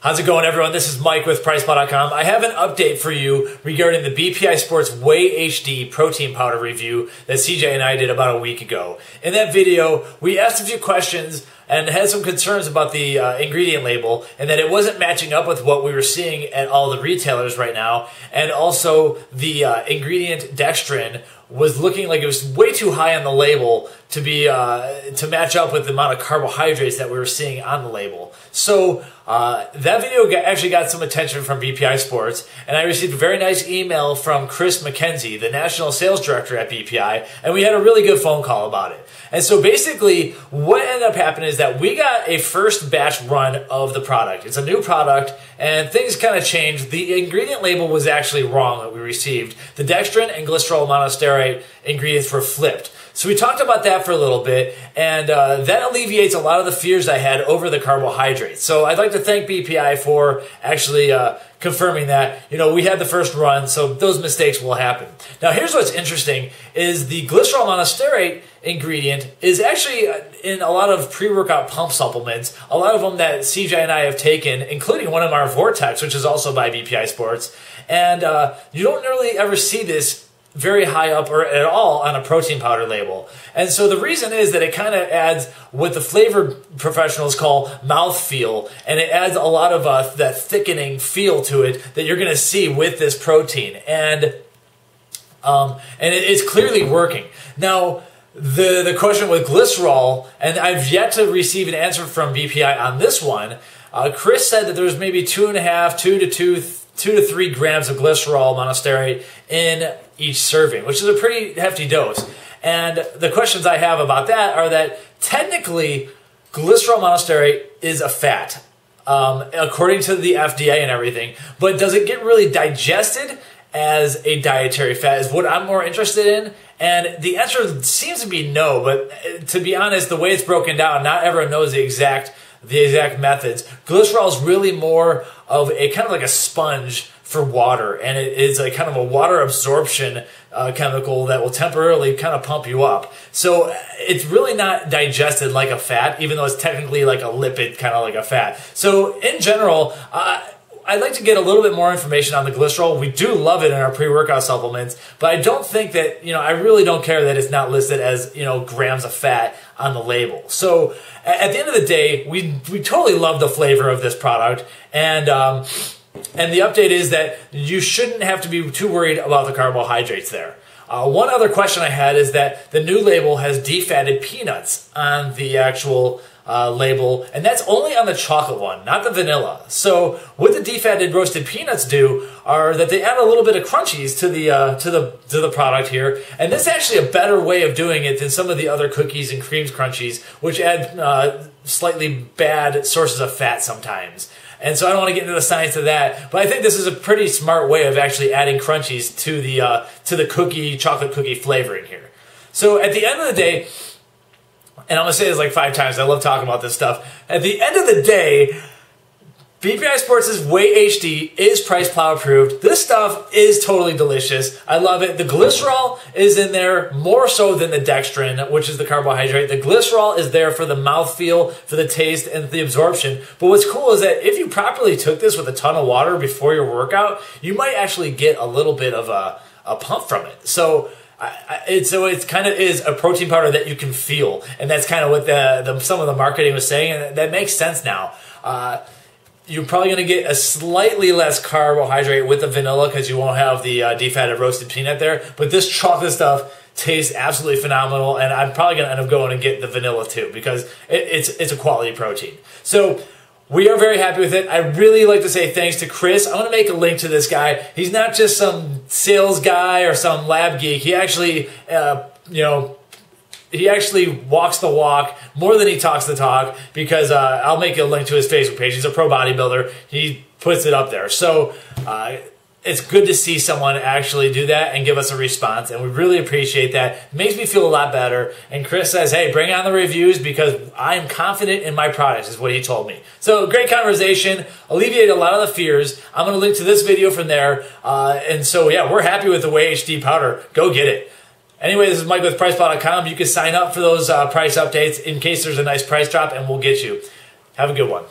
How's it going, everyone? This is Mike with PricePlow.com. I have an update for you regarding the BPI Sports Whey-HD protein powder review that CJ and I did about a week ago. In that video, we asked a few questions and had some concerns about the ingredient label and that it wasn't matching up with what we were seeing at all the retailers right now. And also the ingredient dextrin was looking like it was way too high on the label to be to match up with the amount of carbohydrates that we were seeing on the label. So that video actually got some attention from BPI Sports, and I received a very nice email from Mackenzie, the National Sales Director at BPI, and we had a really good phone call about it. And so basically what ended up happening is that we got a first batch run of the product. It's a new product, and things kind of changed. The ingredient label was actually wrong that we received. The dextrin and glycerol monosterate ingredients were flipped. So we talked about that for a little bit, and that alleviates a lot of the fears I had over the carbohydrates. So I'd like to thank BPI for actually confirming that. You know, we had the first run, so those mistakes will happen. Now here's what's interesting, is the glycerol monosterate ingredient is actually in a lot of pre-workout pump supplements, a lot of them that CJ and I have taken, including one of our Vortex, which is also by BPI Sports, and you don't really ever see this very high up or at all on a protein powder label. And so the reason is that it kind of adds what the flavor professionals call mouthfeel, and it adds a lot of that thickening feel to it that you're going to see with this protein. And it's clearly working. Now, the question with glycerol, and I've yet to receive an answer from BPI on this one. Chris said that there's maybe 2 to 3 grams of glycerol monosterate in each serving, which is a pretty hefty dose. And the questions I have about that are that technically glycerol monosterate is a fat, according to the FDA and everything, but does it get really digested as a dietary fat is what I'm more interested in. And the answer seems to be no, but to be honest, the way it's broken down, not everyone knows the exact methods. Glycerol is really more of a kind of like a sponge for water, and it is a kind of a water absorption chemical that will temporarily kind of pump you up. So it's really not digested like a fat, even though it's technically like a lipid, kind of like a fat. So in general, I'd like to get a little bit more information on the glycerol. We do love it in our pre-workout supplements, but I don't think that, I really don't care that it's not listed as, grams of fat on the label. So at the end of the day, we totally love the flavor of this product, and the update is that you shouldn't have to be too worried about the carbohydrates there. One other question I had is that the new label has defatted peanuts on the actual label, and that's only on the chocolate one, not the vanilla. So what the defatted roasted peanuts do are that they add a little bit of crunchies to the product here, and this is actually a better way of doing it than some of the other cookies and creams crunchies, which add slightly bad sources of fat sometimes. And so I don't want to get into the science of that, but I think this is a pretty smart way of actually adding crunchies to the chocolate cookie flavoring here. So at the end of the day, and I'm going to say this like 5 times, I love talking about this stuff. At the end of the day, BPI Sports' Whey-HD is PricePlow approved. This stuff is totally delicious. I love it. The glycerol is in there more so than the dextrin, which is the carbohydrate. The glycerol is there for the mouthfeel, for the taste, and the absorption. But what's cool is that if you properly took this with a ton of water before your workout, you might actually get a little bit of a pump from it. So it kind of is a protein powder that you can feel, and that's kind of what some of the marketing was saying, and that makes sense now. You're probably going to get a slightly less carbohydrate with the vanilla because you won't have the defatted roasted peanut there, but this chocolate stuff tastes absolutely phenomenal, and I'm probably going to end up going and get the vanilla too because it's a quality protein. So we are very happy with it. I really like to say thanks to Chris. I want to make a link to this guy. He's not just some sales guy or some lab geek. He actually, he actually walks the walk more than he talks the talk, because I'll make a link to his Facebook page. He's a pro bodybuilder. He puts it up there. So it's good to see someone actually do that and give us a response, and we really appreciate that. It makes me feel a lot better. And Chris says, hey, bring on the reviews because I'm confident in my products, is what he told me. So great conversation, alleviated a lot of the fears. I'm going to link to this video from there. And so, yeah, we're happy with the Whey-HD powder. Go get it. Anyway, this is Mike with PricePlow.com. You can sign up for those price updates in case there's a nice price drop, and we'll get you. Have a good one.